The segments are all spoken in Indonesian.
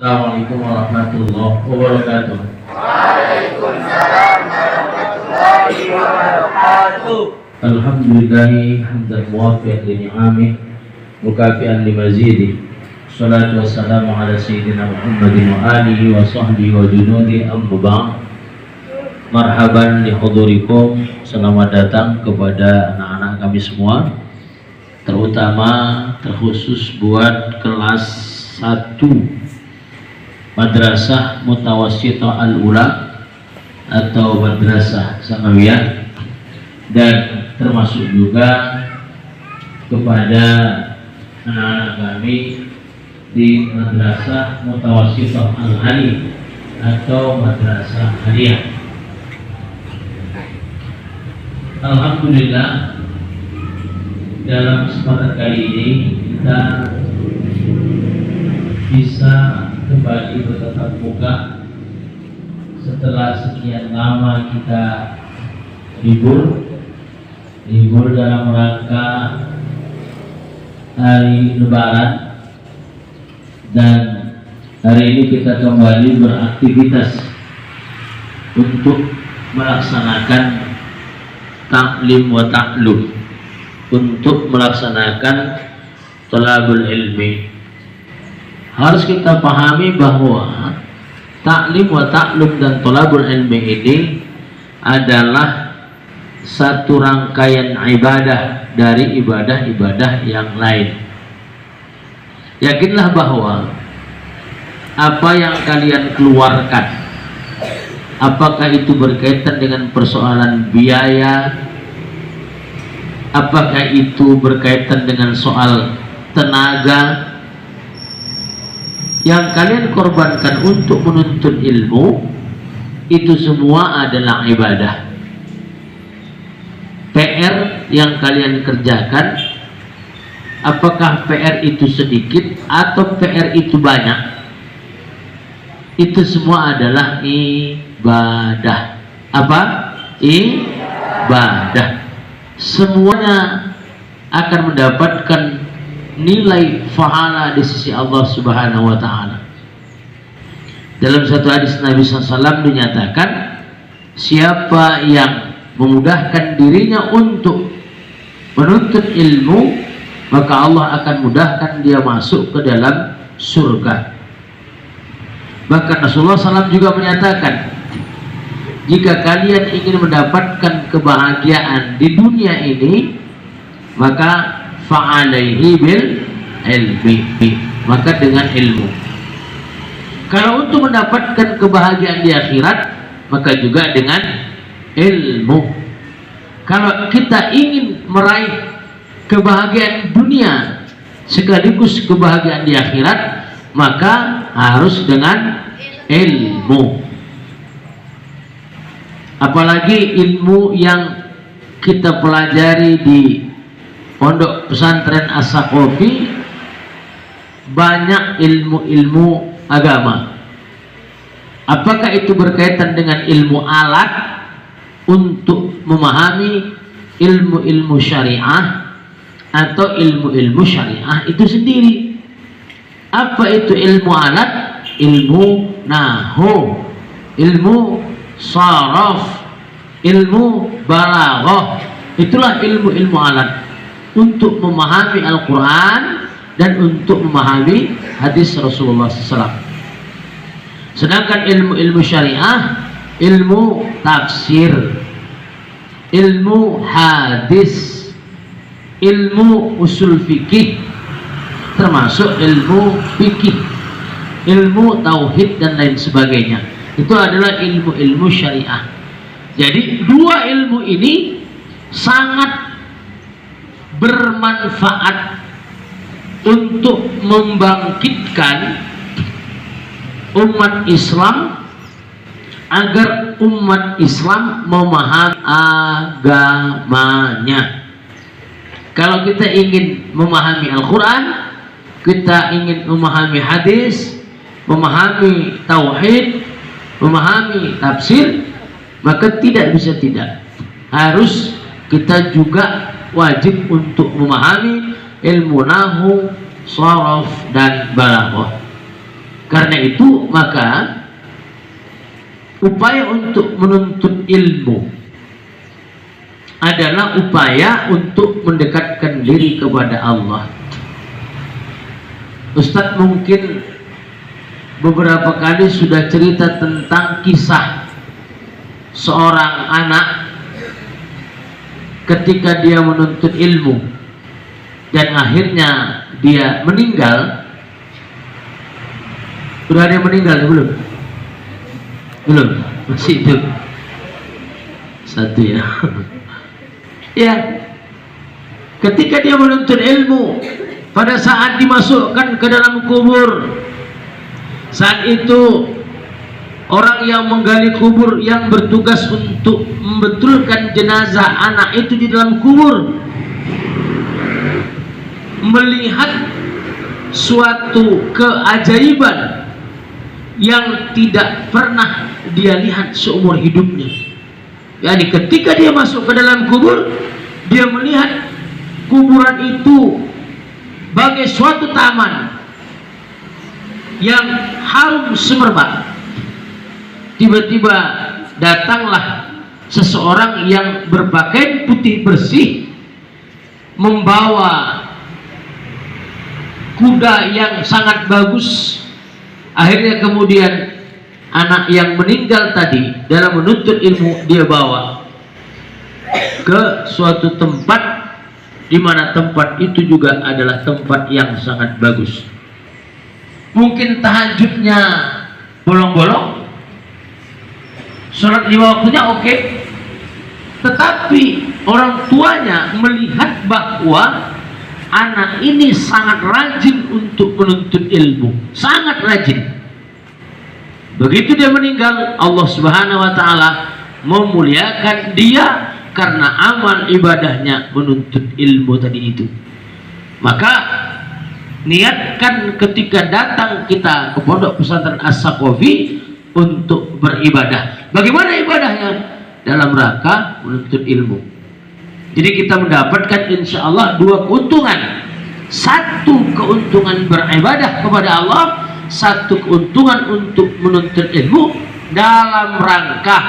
Assalamualaikum warahmatullahi wabarakatuh. Waalaikumsalam warahmatullahi wabarakatuh. Alhamdulillahi hamdan muwafiqan li ni'amih mukafi'an li mazidi. Salatu wassalamu ala sayyidina Muhammadin wa alihi wa sahbihi wa junudi amma ba'd. Marhaban li hudurikum. Selamat datang kepada anak-anak kami semua, terutama terkhusus buat kelas 1 Madrasah Mutawassithah Al-Ula atau Madrasah Sanawiyah, dan termasuk juga kepada anak-anak kami di Madrasah Mutawassithah Al-Ali atau Madrasah Aliyah. Alhamdulillah, dalam kesempatan kali ini kita bisa kembali bertatap muka setelah sekian lama kita libur dalam rangka hari Lebaran, dan hari ini kita kembali beraktivitas untuk melaksanakan taklim wa ta'lum, untuk melaksanakan thalabul ilmi. Harus kita pahami bahwa taklim wa ta'lum dan thalabul ilmi ini adalah satu rangkaian ibadah dari ibadah-ibadah yang lain. Yakinlah bahwa apa yang kalian keluarkan, apakah itu berkaitan dengan persoalan biaya, apakah itu berkaitan dengan soal tenaga, yang kalian korbankan untuk menuntut ilmu, itu semua adalah ibadah. PR yang kalian kerjakan, apakah PR itu sedikit atau PR itu banyak, itu semua adalah ibadah. Apa? Ibadah. Semuanya akan mendapatkan nilai pahala di sisi Allah Subhanahu wa ta'ala. Dalam satu hadis Nabi SAW dinyatakan, siapa yang memudahkan dirinya untuk menuntut ilmu, maka Allah akan mudahkan dia masuk ke dalam surga. Bahkan Rasulullah SAW juga menyatakan, jika kalian ingin mendapatkan kebahagiaan di dunia ini, maka fa'alaihi bil ilmi, maka dengan ilmu. Kalau untuk mendapatkan kebahagiaan di akhirat, maka juga dengan ilmu. Kalau kita ingin meraih kebahagiaan dunia sekaligus kebahagiaan di akhirat, maka harus dengan ilmu. Apalagi ilmu yang kita pelajari di Pondok Pesantren As-Saqafi, banyak ilmu-ilmu agama. Apakah itu berkaitan dengan ilmu alat untuk memahami ilmu-ilmu syariah atau ilmu-ilmu syariah itu sendiri? Apa itu ilmu alat? Ilmu nahwu, ilmu saraf, ilmu balaghah. Itulah ilmu-ilmu alat untuk memahami Al-Quran dan untuk memahami hadis Rasulullah SAW. Sedangkan ilmu-ilmu syariah, ilmu tafsir, ilmu hadis, ilmu usul fikih, termasuk ilmu fikih, ilmu tauhid dan lain sebagainya, itu adalah ilmu-ilmu syariah. Jadi dua ilmu ini sangat bermanfaat untuk membangkitkan umat Islam, agar umat Islam memahami agamanya. Kalau kita ingin memahami Al-Quran, kita ingin memahami hadis, memahami tauhid, memahami tafsir, maka tidak bisa tidak, harus kita juga wajib untuk memahami ilmu nahwu, sharaf dan balaghah. Karena itu maka upaya untuk menuntut ilmu adalah upaya untuk mendekatkan diri kepada Allah. Ustadz mungkin beberapa kali sudah cerita tentang kisah seorang anak ketika dia menuntut ilmu dan akhirnya dia meninggal. Sudah ada yang meninggal belum? Belum, masih itu satu ya. Ya, ketika dia menuntut ilmu, pada saat dimasukkan ke dalam kubur, saat itu orang yang menggali kubur yang bertugas untuk membetulkan jenazah anak itu di dalam kubur melihat suatu keajaiban yang tidak pernah dia lihat seumur hidupnya. Yani ketika dia masuk ke dalam kubur, dia melihat kuburan itu bagai suatu taman yang harum semerbak. Tiba-tiba datanglah seseorang yang berpakaian putih bersih, membawa kuda yang sangat bagus. Akhirnya kemudian anak yang meninggal tadi dalam menuntut ilmu dia bawa ke suatu tempat, di mana tempat itu juga adalah tempat yang sangat bagus. Mungkin tahajudnya bolong-bolong, sholat lima waktunya oke, tetapi orang tuanya melihat bahwa anak ini sangat rajin untuk menuntut ilmu, sangat rajin. Begitu dia meninggal, Allah Subhanahu wa taala memuliakan dia karena amal ibadahnya menuntut ilmu tadi itu. Maka niatkan ketika datang kita ke Pondok Pesantren As-Saqafi untuk beribadah. Bagaimana ibadahnya? Dalam rangka menuntut ilmu. Jadi kita mendapatkan insya Allah dua keuntungan. Satu keuntungan beribadah kepada Allah, satu keuntungan untuk menuntut ilmu dalam rangka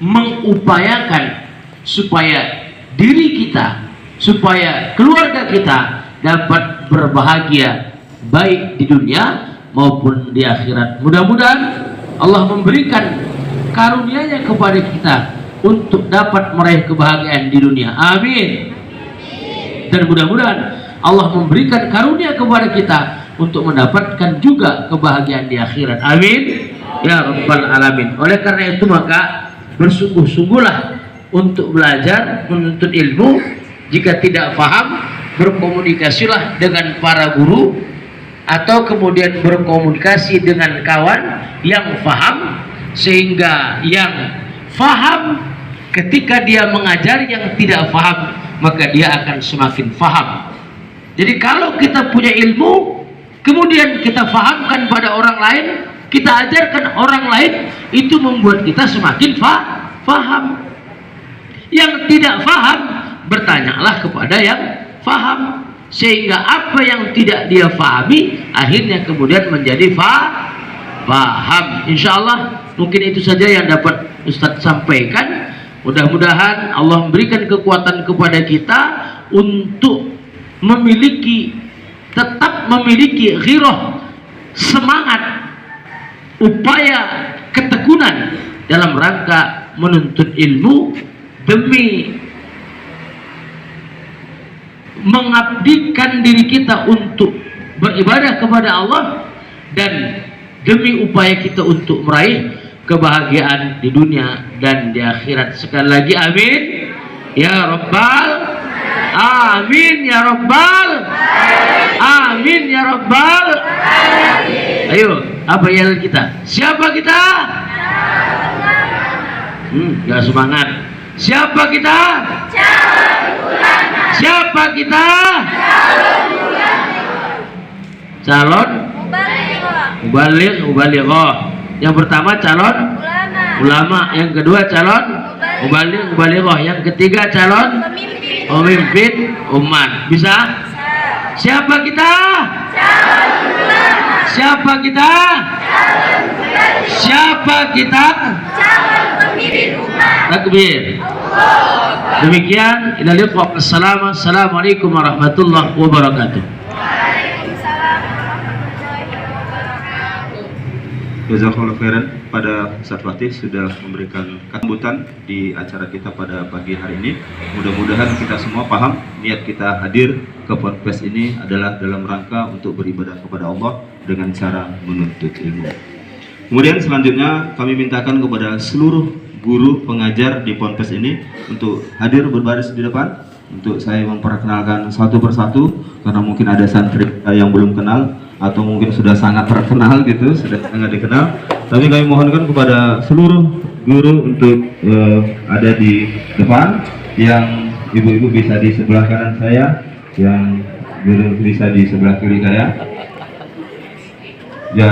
mengupayakan supaya diri kita, supaya keluarga kita dapat berbahagia baik di dunia maupun di akhirat. Mudah-mudahan Allah memberikan karunia-Nya kepada kita untuk dapat meraih kebahagiaan di dunia. Amin. Dan mudah-mudahan Allah memberikan karunia kepada kita untuk mendapatkan juga kebahagiaan di akhirat. Amin ya rabbal alamin. Oleh karena itu maka bersungguh-sungguhlah untuk belajar menuntut ilmu. Jika tidak paham, berkomunikasilah dengan para guru atau kemudian berkomunikasi dengan kawan yang paham, sehingga yang faham ketika dia mengajar yang tidak faham, maka dia akan semakin faham. Jadi kalau kita punya ilmu kemudian kita fahamkan pada orang lain, kita ajarkan orang lain, itu membuat kita semakin faham. Yang tidak faham, bertanyalah kepada yang faham, sehingga apa yang tidak dia fahami akhirnya kemudian menjadi faham. Insyaallah mungkin itu saja yang dapat Ustadz sampaikan. Mudah-mudahan Allah memberikan kekuatan kepada kita untuk tetap memiliki ghirah, semangat, upaya, ketekunan dalam rangka menuntut ilmu demi mengabdikan diri kita untuk beribadah kepada Allah dan demi upaya kita untuk meraih kebahagiaan di dunia dan di akhirat. Sekali lagi amin ya rabbal amin ya rabbal amin ya rabbal. Ayo, apa yel kita? Siapa kita? Gak semangat. Siapa kita? Siapa kita? Calon mubalighah. Yang pertama calon ulama, yang kedua calon mubalighah, yang ketiga calon pemimpin umat. Bisa? Siapa kita? Siapa kita? Siapa kita? Takbir. Demikian, ila liqa. Assalamualaikum warahmatullahi wabarakatuh. Jazakallahu khairan pada Ustaz Fatih sudah memberikan sambutan di acara kita pada pagi hari ini. Mudah-mudahan kita semua paham niat kita hadir ke podcast ini adalah dalam rangka untuk beribadah kepada Allah dengan cara menuntut ilmu. Kemudian selanjutnya kami mintakan kepada seluruh guru pengajar di podcast ini untuk hadir berbaris di depan untuk saya memperkenalkan satu persatu, karena mungkin ada santri yang belum kenal atau mungkin sudah sangat terkenal gitu, sudah sangat dikenal. Tapi kami mohonkan kepada seluruh guru untuk ada di depan. Yang ibu-ibu bisa di sebelah kanan saya, yang guru bisa di sebelah kiri saya. Ya,